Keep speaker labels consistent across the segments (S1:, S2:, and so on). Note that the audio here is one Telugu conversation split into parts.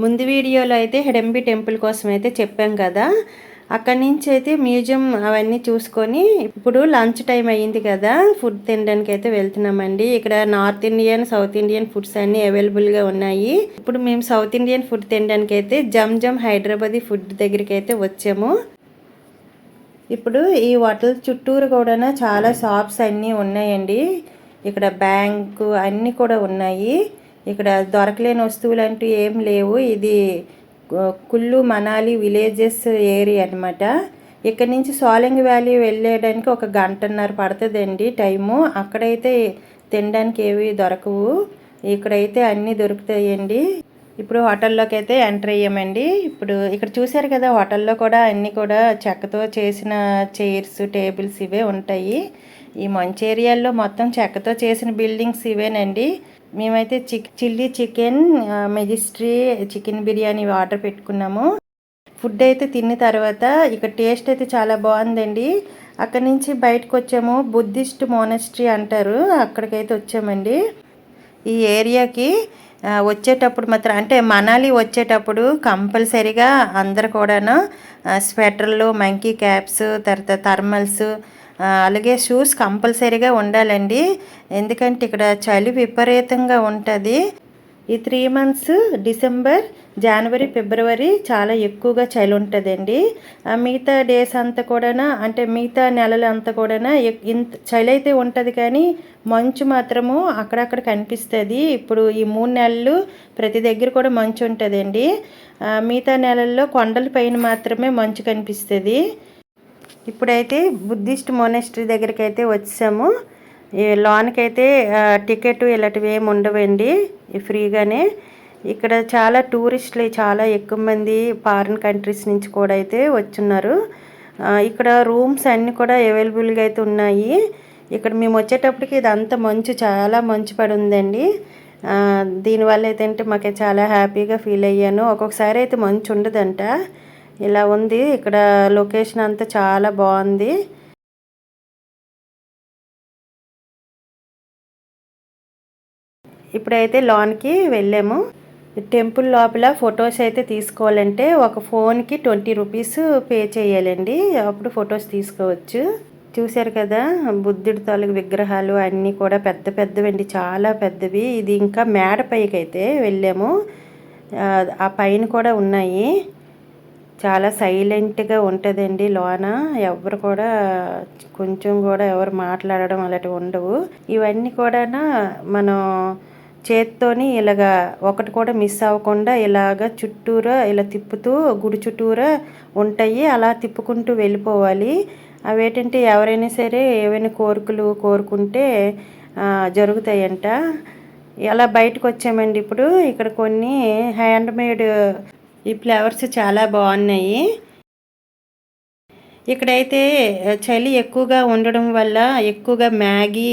S1: ముందు వీడియోలో అయితే హిడంబి టెంపుల్ కోసం అయితే చెప్పాం కదా. అక్కడి నుంచి అయితే మ్యూజియం అవన్నీ చూసుకొని ఇప్పుడు లంచ్ టైం అయ్యింది కదా, ఫుడ్ తినడానికి అయితే వెళ్తున్నామండి. ఇక్కడ north Indian, south Indian foods అన్నీ అవైలబుల్గా ఉన్నాయి. ఇప్పుడు మేము సౌత్ ఇండియన్ ఫుడ్ తినడానికి అయితే జమ్ హైదరాబాదీ ఫుడ్ దగ్గరికి అయితే వచ్చాము. ఇప్పుడు ఈ హోటల్ చుట్టూరు కూడా చాలా షాప్స్ అన్నీ ఉన్నాయండి. ఇక్కడ బ్యాంకు అన్నీ కూడా ఉన్నాయి. ఇక్కడ దొరకలేని వస్తువులు అంటూ ఏం లేవు. ఇది కుల్లు మనాలి విలేజెస్ ఏరియా అనమాట. ఇక్కడ నుంచి సోలంగ్ వ్యాలీ వెళ్ళడానికి 1 గంటన్నర పడుతుందండి టైము. అక్కడైతే తినడానికి ఏవి దొరకవు, ఇక్కడైతే అన్నీ దొరుకుతాయండి. ఇప్పుడు హోటల్లోకి అయితే ఎంటర్ అయ్యామండి. ఇప్పుడు ఇక్కడ చూశారు కదా, హోటల్లో కూడా అన్నీ కూడా చెక్కతో చేసిన చైర్స్, టేబుల్స్ ఇవే ఉంటాయి. ఈ మంచి ఏరియాల్లో మొత్తం చెక్కతో చేసిన బిల్డింగ్స్ ఇవేనండి. మేమైతే chilli chicken, మెజిస్ట్రీ chicken biryani order పెట్టుకున్నాము. ఫుడ్ అయితే తిన్న తర్వాత ఇక్కడ టేస్ట్ అయితే చాలా బాగుందండి. అక్కడి నుంచి బయటకు వచ్చాము. బుద్ధిస్ట్ మోనస్ట్రీ అంటారు, అక్కడికైతే వచ్చామండి. ఈ ఏరియాకి వచ్చేటప్పుడు మాత్రం, అంటే మనాలి వచ్చేటప్పుడు కంపల్సరీగా అందరు కూడాను స్వెటర్లు, మంకీ క్యాప్స్, తర్వాత థర్మల్స్, అలాగే షూస్ కంపల్సరీగా ఉండాలండి. ఎందుకంటే ఇక్కడ చలి విపరీతంగా ఉంటుంది. ఈ 3 months డిసెంబర్, జనవరి, ఫిబ్రవరి చాలా ఎక్కువగా చలి ఉంటుందండి. మిగతా డేస్ అంతా కూడా, అంటే మిగతా నెలలు అంతా కూడా ఇంత చలి అయితే ఉంటుంది, కానీ మంచు మాత్రము అక్కడక్కడ కనిపిస్తుంది. ఇప్పుడు ఈ 3 నెలలు ప్రతి దగ్గర కూడా మంచు ఉంటుందండి. మిగతా నెలల్లో కొండల పైన మాత్రమే మంచు కనిపిస్తుంది. ఇప్పుడైతే బుద్ధిస్ట్ మోనస్ట్రీ దగ్గరికి అయితే వచ్చాము. ఈ లోన్కైతే టికెట్ ఇలాంటివి ఏమి ఉండవండి, ఫ్రీగానే. ఇక్కడ చాలా టూరిస్టులు చాలా ఎక్కువ మంది ఫారిన్ కంట్రీస్ నుంచి కూడా అయితే వచ్చున్నారు. ఇక్కడ రూమ్స్ అన్నీ కూడా అవైలబుల్గా అయితే ఉన్నాయి. ఇక్కడ మేము వచ్చేటప్పటికి ఇదంతా మంచు, చాలా మంచు పడి ఉందండి. దీనివల్ల అయితే మాకు చాలా హ్యాపీగా ఫీల్ అయ్యాను. ఒక్కొక్కసారి అయితే మంచు ఉండదంట, ఇలా ఉంది. ఇక్కడ లొకేషన్ అంతా చాలా బాగుంది. ఇప్పుడైతే లాన్కి వెళ్ళాము. టెంపుల్ లోపల ఫొటోస్ అయితే తీసుకోవాలంటే ఒక ఫోన్కి 20 రూపీస్ పే చేయాలండి, అప్పుడు ఫొటోస్ తీసుకోవచ్చు. చూశారు కదా, బుద్ధుడి తాలూకు విగ్రహాలు అన్నీ కూడా పెద్ద పెద్దవండి, చాలా పెద్దవి. ఇది ఇంకా మేడ పైకి అయితే వెళ్ళాము. ఆ పైన కూడా ఉన్నాయి. చాలా సైలెంట్గా ఉంటుందండి లోన. ఎవరు కూడా కొంచెం కూడా ఎవరు మాట్లాడడం అలాంటివి ఉండవు. ఇవన్నీ కూడా మనం చేత్తోని ఇలాగా ఒకటి కూడా మిస్ అవ్వకుండా ఇలాగ చుట్టూరా ఇలా తిప్పుతూ గుడి చుట్టూరా ఉంటాయి. అలా తిప్పుకుంటూ వెళ్ళిపోవాలి. అవేంటంటే ఎవరైనా సరే ఏవైనా కోరికలు కోరుకుంటే జరుగుతాయంట. అలా బయటకు వచ్చామండి. ఇప్పుడు ఇక్కడ కొన్ని హ్యాండ్మేడ్ ఈ ఫ్లవర్స్ చాలా బాగున్నాయి. ఇక్కడైతే చలి ఎక్కువగా ఉండడం వల్ల ఎక్కువగా మ్యాగీ,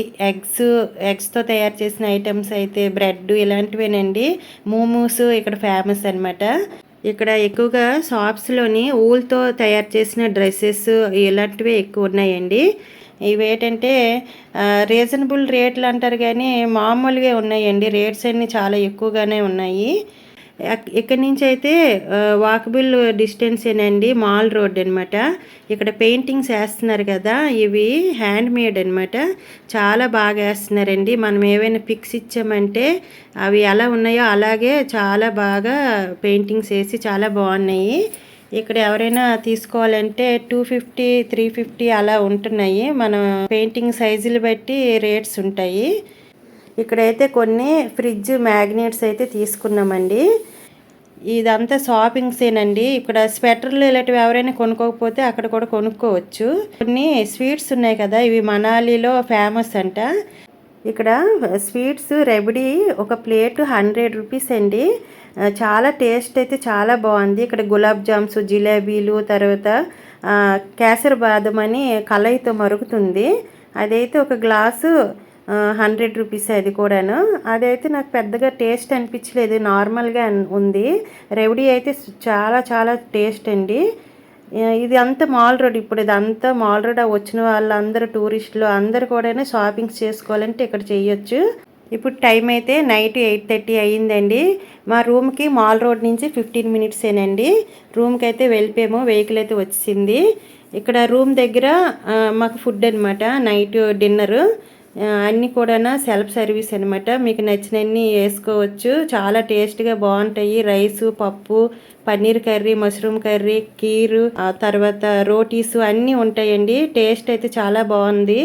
S1: ఎగ్స్తో తయారు చేసిన ఐటమ్స్ అయితే బ్రెడ్ ఇలాంటివేనండి. మోమోస్ ఇక్కడ ఫేమస్ అనమాట. ఇక్కడ ఎక్కువగా షాప్స్లోని ఊల్తో తయారు చేసిన డ్రెస్సెస్ ఇలాంటివే ఎక్కువ ఉన్నాయండి. ఇవేంటంటే రీజనబుల్ రేట్లు అంటారు, కానీ మామూలుగా ఉన్నాయండి. రేట్స్ అన్నీ చాలా ఎక్కువగానే ఉన్నాయి. ఇక్కడి నుంచి అయితే వాకబుల్ డిస్టెన్సేనండి, మాల్ రోడ్ అనమాట. ఇక్కడ పెయింటింగ్స్ వేస్తున్నారు కదా, ఇవి హ్యాండ్ మేడ్ అనమాట. చాలా బాగా వేస్తున్నారండి. మనం ఏవైనా పిక్స్ ఇచ్చామంటే అవి ఎలా ఉన్నాయో అలాగే చాలా బాగా పెయింటింగ్స్ వేసి చాలా బాగున్నాయి. ఇక్కడ ఎవరైనా తీసుకోవాలంటే 250, 350 అలా ఉంటున్నాయి. మన పెయింటింగ్ సైజులు బట్టి రేట్స్ ఉంటాయి. ఇక్కడైతే కొన్ని ఫ్రిడ్జ్ మ్యాగ్నెట్స్ అయితే తీసుకున్నామండి. ఇదంతా షాపింగ్సేనండి. ఇక్కడ స్వెటర్లు ఇలాంటివి ఎవరైనా కొనుక్కోకపోతే అక్కడ కూడా కొనుక్కోవచ్చు. కొన్ని స్వీట్స్ ఉన్నాయి కదా, ఇవి మనాలిలో ఫేమస్ అంట. ఇక్కడ స్వీట్స్ రెబడీ ఒక ప్లేట్ 100 రూపీస్ అండి. చాలా టేస్ట్ అయితే చాలా బాగుంది. ఇక్కడ గులాబ్ జామ్స్, జిలేబీలు, తర్వాత కేసరి బాదం అని కలయితో మరుగుతుంది. అదైతే ఒక గ్లాసు 100 రూపీస్. అది కూడాను అదైతే నాకు పెద్దగా టేస్ట్ అనిపించలేదు, నార్మల్గా ఉంది. రెవడీ అయితే చాలా చాలా టేస్ట్ అండి. ఇది అంతా మాల్ రోడ్. ఇప్పుడు ఇదంతా మాల్ రోడ్. వచ్చిన వాళ్ళందరూ టూరిస్టులు అందరు కూడా షాపింగ్స్ చేసుకోవాలంటే ఇక్కడ చేయొచ్చు. ఇప్పుడు టైం అయితే నైట్ 8:30 అయ్యిందండి. మా రూమ్కి మాల్ రోడ్ నుంచి 15 మినిట్సేనండి. రూమ్కి అయితే వెళ్ళిపోయాము, వెహికల్ అయితే వచ్చింది. ఇక్కడ రూమ్ దగ్గర మాకు ఫుడ్ అనమాట, నైట్ డిన్నరు అన్నీ కూడా సెల్ఫ్ సర్వీస్ అనమాట. మీకు నచ్చినన్ని వేసుకోవచ్చు, చాలా టేస్ట్గా బాగుంటాయి. రైసు, పప్పు, పన్నీర్ కర్రీ, మష్రూమ్ కర్రీ, కీరు, ఆ తర్వాత రోటీసు అన్నీ ఉంటాయండి. టేస్ట్ అయితే చాలా బాగుంది.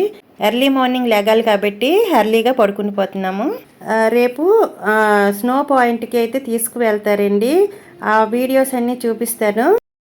S1: ఎర్లీ మార్నింగ్ లెగాలి కాబట్టి ఎర్లీగా పడుకుని పోతున్నాము. రేపు స్నో పాయింట్కి అయితే తీసుకువెళ్తారండి. ఆ వీడియోస్ అన్నీ చూపిస్తాను.